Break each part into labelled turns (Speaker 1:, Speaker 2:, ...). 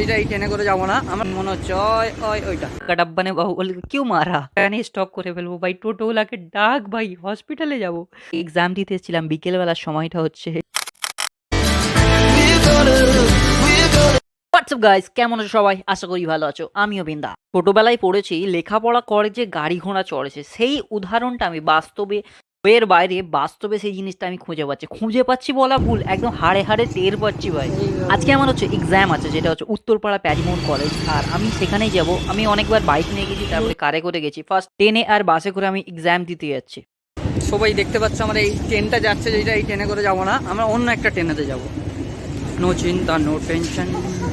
Speaker 1: যেটা এই ট্রেনে করে যাবো না, আমার মনে হচ্ছে ওইটা
Speaker 2: ডাব্বা ने बाहुबली को क्यों मारा ট্রেনে স্টপ করে ফেলবো ভাই, টোটোওয়ালাকে ডাক ভাই, হসপিটালে যাব। এক্সাম দিতে এসেছিলাম, বিকেল বেলার সময়টা হচ্ছে। হোয়াটসঅ্যাপ গাইস, কেমন আছো সবাই? আশা করি ভালো আছো, আমিও বিন্দা। ছোটবেলায় পড়েছি লেখাপড়া করে যে গাড়ি ঘোড়া চড়েছে, সেই উদাহরণটা আমি বাস্তবে বইয়ের বাইরে বাস্তবে সেই জিনিসটা আমি খুঁজে পাচ্ছি বলা ভুল, একদম হাড়ে হাড়ে টের পাচ্ছি ভাই। আজকে আমার হচ্ছে এক্সাম আছে, যেটা হচ্ছে উত্তরপাড়া প্যারিমোহন কলেজ, আর আমি সেখানেই যাব। আমি অনেকবার বাইক নিয়ে গেছি, তারপরে কারে করে গেছি, ফার্স্ট ট্রেনে আর বাসে করে আমি এক্সাম দিতে যাচ্ছি।
Speaker 1: সবাই দেখতে পাচ্ছে আমার এই ট্রেনটা যাচ্ছে, যেটা এই ট্রেনে করে যাবো না, আমরা অন্য একটা ট্রেনেতে যাবো। নো চিন্তা নো টেনশন,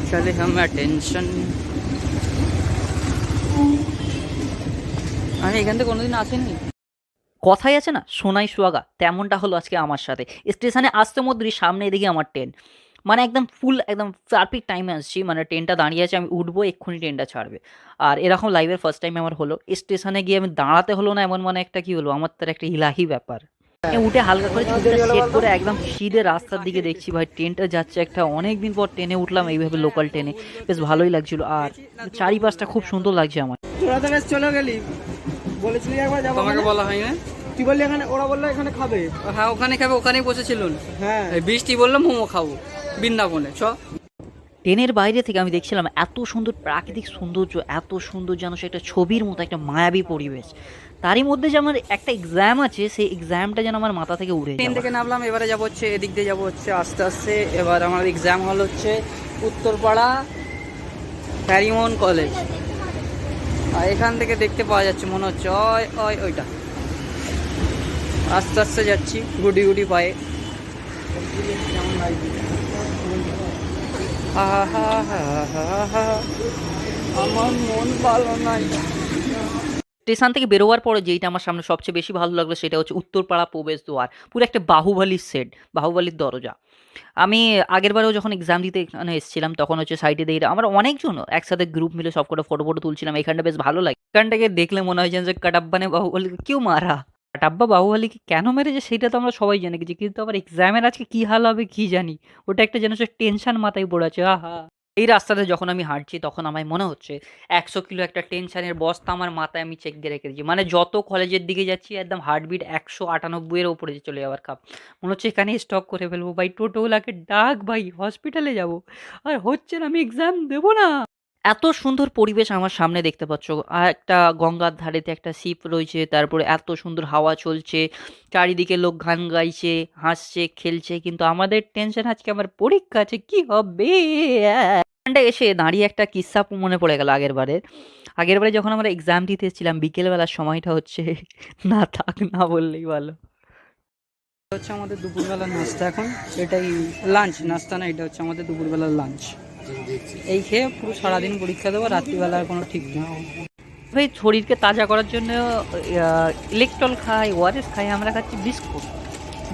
Speaker 1: চলে আমরা টেনশন। আমি এখান থেকে কোনোদিন আসিনি।
Speaker 2: কথাই আছে না, সোনাই সুহাগা, তেমনটা হলো আজকে আমার সাথে। স্টেশনে আসতে মধ্যেই সামনে এদিকে আমার ট্রেন, মানে একদম ফুল একদম পারফেক্ট টাইমে আসছি, মানে ট্রেনটা দাঁড়িয়ে আছে, আমি উঠবো এক্ষুনি ট্রেনটা ছাড়বে। আর এরকম লাইভের ফার্স্ট টাইম আমার হলো, স্টেশনে গিয়ে আমি দাঁড়াতে হলো না এমন, মানে একটা কি হলো আমার, তার একটা ইলাহি ব্যাপার। উঠে হালকা করে চুলটা সেট করে একদম সিধে রাস্তার দিকে দেখছি ভাই, ট্রেনটা যাচ্ছে। একটা অনেক দিন পর ট্রেনে উঠলাম এইভাবে, লোকাল ট্রেনে, বেশ ভালোই লাগছিল। আর চারিপাশটা খুব সুন্দর লাগছে আমার।
Speaker 3: তোরা তো বেশ চলে গেলি, বলেছিলি একবার যাবো।
Speaker 1: তোমাকে বলা হয় না?
Speaker 3: তুই বললি এখানে, ওরা বললো এখানে খাবে।
Speaker 1: হ্যাঁ ওখানে খাবে, ওখানেই বসেছিল।
Speaker 3: হ্যাঁ
Speaker 1: এই বৃষ্টি বললো মোমো খাবো বৃন্দাবনে, চ।
Speaker 2: ট্রেনের বাইরে থেকে আমি দেখছিলাম এত সুন্দর প্রাকৃতিক সৌন্দর্য, এত সুন্দর যেন সে একটা ছবির মতো, একটা মায়াবী পরিবেশ। তারই মধ্যে যে আমার একটা এক্সাম আছে, সেই এক্সামটা যেন আমার মাথা থেকে উড়ে
Speaker 1: ট্রেন
Speaker 2: যাবে।
Speaker 1: থেকে নামলাম, এবারে যাবো হচ্ছে এদিক দিয়ে যাবো হচ্ছে আস্তে আস্তে। এবার আমার এক্সাম হল হচ্ছে উত্তরপাড়া প্যারিমোহন কলেজ, আর এখান থেকে দেখতে পাওয়া যাচ্ছে মনে হচ্ছে ওইটা। আস্তে আস্তে যাচ্ছি গুটি গুটি পায়ে। আমার মন ভালো নাই।
Speaker 2: স্টেশন থেকে বেরোবার পরে যেইটা আমার সামনে সবচেয়ে বেশি ভালো লাগলো, সেটা হচ্ছে উত্তরপাড়া প্রবেশদ্বার, পুরো একটা বাহুবলীর সেট, বাহুবলীর দরজা। আমি আগেরবারেও যখন এক্সাম দিতে এখানে এসেছিলাম, তখন হচ্ছে সাইডে দিয়ে আমরা অনেকজন একসাথে গ্রুপ মিলে সব কটা ফটো ফটো তুলছিলাম। এখানটা বেশ ভালো লাগে, এখানটাকে দেখলে মনে হয় যেন যে কাটাব্বা ने বাহুবলীকে কেউ মারা। কাটাব্বা বাহুবলীকে কেন মেরেছে সেটা তো আমরা সবাই জেনে গেছি, কিন্তু আবার এক্সামের আজকে কি হাল হবে কি জানি। ওটা একটা যেন টেনশন মাথায় পড়ে আছে, আহা। এই রাস্তাতে যখন আমি হাঁটছি, তখন আমায় মনে হচ্ছে 100 কিলো একটা টেনশনের বস্তা আমার মাথায় আমি চেক দিয়ে রেখে দিয়েছি। মানে যত কলেজের দিকে যাচ্ছি একদম হার্টবিট 198 এর ওপরে চলে যাওয়ার কাপ। মনে হচ্ছে এখানেই স্টপ করে ফেলবো ভাই, টোটোওয়ালাকে ডাক ভাই, হসপিটালে যাব। আর হচ্ছে না, আমি এক্সাম দেবো না। এত সুন্দর পরিবেশ আমার সামনে দেখতে পাচ্ছ, আর একটা গঙ্গার ধারেতে একটা শিপ রয়েছে, তারপরে এত সুন্দর হাওয়া চলছে, চারিদিকে লোক গান গাইছে, হাসছে, খেলছে, কিন্তু আমাদের টেনশন আজকে আমার পরীক্ষা আছে, কি হবে। এখানটা এসে দাঁড়িয়ে একটা কিস্সা মনে পড়ে গেল আগের বারে যখন আমরা এক্সাম দিতে এসেছিলাম, বিকেল বেলার সময়টা হচ্ছে। না থাক, না বললেই ভালো।
Speaker 1: হচ্ছে আমাদের দুপুরবেলার নাস্তা এখন, এটাই লাঞ্চ, নাস্তা না, এটা হচ্ছে আমাদের দুপুরবেলার লাঞ্চ। এই খেয়ে পুরো সারাদিন পরীক্ষা দেবো, রাত্রিবেলার কোনো ঠিক নেই।
Speaker 2: ভাই শরীরকে তাজা করার জন্য ইলেকট্রল খাই, ওআরএস খাই, আমরা খাচ্ছি বিস্কুট।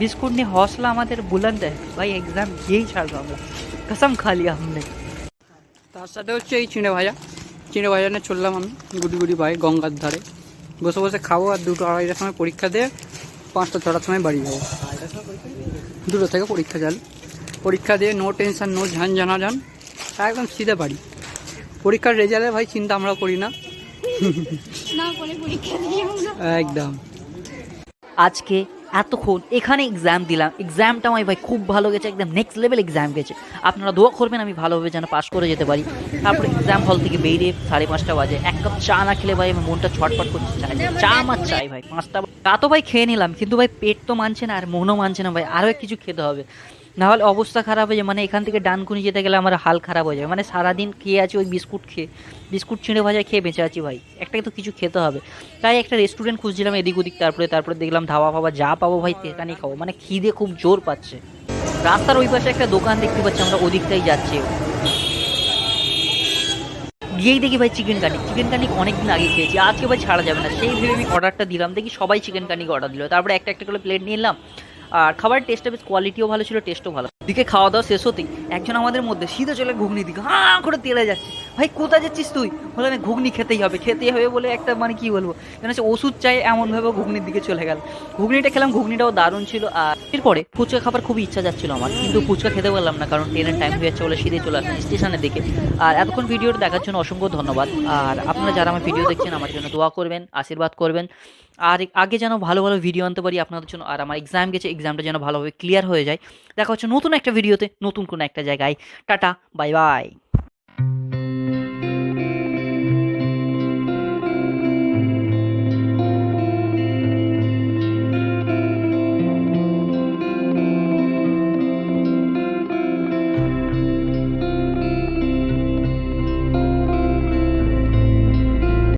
Speaker 2: বিস্কুট নিয়ে হौसला আমাদের বুলন্দ है ভাই, এক্সাম দিয়েই ছাড়বো আমরা, কসম খা লিয়া हमने।
Speaker 1: তার সাথে হচ্ছে এই চিঁড়ে ভাজা নিয়ে চললাম আমি গুটি গুটি পায়ে গঙ্গার ধারে, বসে বসে খাবো। আর 2টো 2:30টার সময় পরীক্ষা দিয়ে 5টা 6টার সময় বাড়ি যাবো। 2টো থেকে পরীক্ষা চালু, পরীক্ষা দিয়ে নো টেনশন নো ঝান, একদম সিধে বাড়ি। পরীক্ষার রেজাল্টে ভাই চিন্তা আমরা করি না, একদম।
Speaker 2: আজকে এতক্ষণ এখানে এক্সাম দিলাম, এক্সামটা আমার ভাই খুব ভালো গেছে, একদম নেক্সট লেভেল এক্সাম গেছে। আপনারা দোয়া করবেন আমি ভালোভাবে যেন পাস করে যেতে পারি। তারপরে এক্সাম হল থেকে বেরিয়ে 5:30 বাজে, এক কাপ চা না খেলে ভাই আমার মনটা ছটফট করছে, চা আমার চাই ভাই। 5টা চা তো ভাই খেয়ে নিলাম, কিন্তু ভাই পেট তো মানছে না আর মনও মানছে না ভাই, আরও কিছু খেতে হবে, নাহলে অবস্থা খারাপ হয়ে যায়। মানে এখান থেকে ডানকুনি যেতে গেলে আমার হাল খারাপ হয়ে যায়। মানে সারাদিন খেয়ে আছি ওই বিস্কুট চিঁড়ে ভাজা খেয়ে বেঁচে আছি ভাই, একটা তো কিছু খেতে হবে। তাই একটা রেস্টুরেন্ট খুঁজছিলাম এদিক ওদিক, তারপরে দেখলাম ধাবা ফাবা যা পাবো ভাই সেখানেই খাবো, মানে খিদে খুব জোর পাচ্ছে। রাস্তার ওই পাশে একটা দোকান দেখতে পাচ্ছি, আমরা ওদিকটাই যাচ্ছি। গিয়েই দেখি ভাই চিকেন কানি অনেকদিন আগে খেয়েছি, আজকে ভাই ছাড়া যাবে না, সেই ভেবে আমি অর্ডারটা দিলাম। দেখি সবাই চিকেন কানিকে অর্ডার দিল, তারপরে একটা একটা করে প্লেট নিয়ে এলাম। আর খাবারের টেস্টটা বেশ, কোয়ালিটিও ভালো ছিল, টেস্টও ভালো। দিকে খাওয়া দাওয়া শেষ হতেই একজন আমাদের মধ্যে সিধে চলে ঘুগনি দিকে হাঁ করে তেড়ে যাচ্ছে। ভাই কোথায় যাচ্ছিস তুই? বলে আমি ঘুগনি খেতেই হবে বলে একটা মানে কি বলবো, যেন হচ্ছে ওষুধ চাই এমনভাবে ঘুগনির দিকে চলে গেল। ঘুগনিটা খেলাম, ঘুগনিটাও দারুণ ছিল। আর এরপরে ফুচকা খাবার খুবই ইচ্ছা যাচ্ছিল আমার, কিন্তু ফুচকা খেতে পারলাম না কারণ ট্রেনের টাইম হয়ে যাচ্ছে বলে সিধে চলে আসলাম স্টেশনের দিকে। আর এতক্ষণ ভিডিওটা দেখার জন্য অসংখ্য ধন্যবাদ। আর আপনারা যারা আমার ভিডিও দেখছেন আমার জন্য দোয়া করবেন, আশীর্বাদ করবেন। আর আগে যেন ভালো ভালো ভিডিও আনতে পারি আপনাদের জন্য। আর আমার এক্সাম গেছে, এক্সামটা যেন ভালোভাবে ক্লিয়ার হয়ে যায়। দেখা হচ্ছে নতুন একটা ভিডিওতে, নতুন কোনো একটা জায়গায়। Tata, bye bye.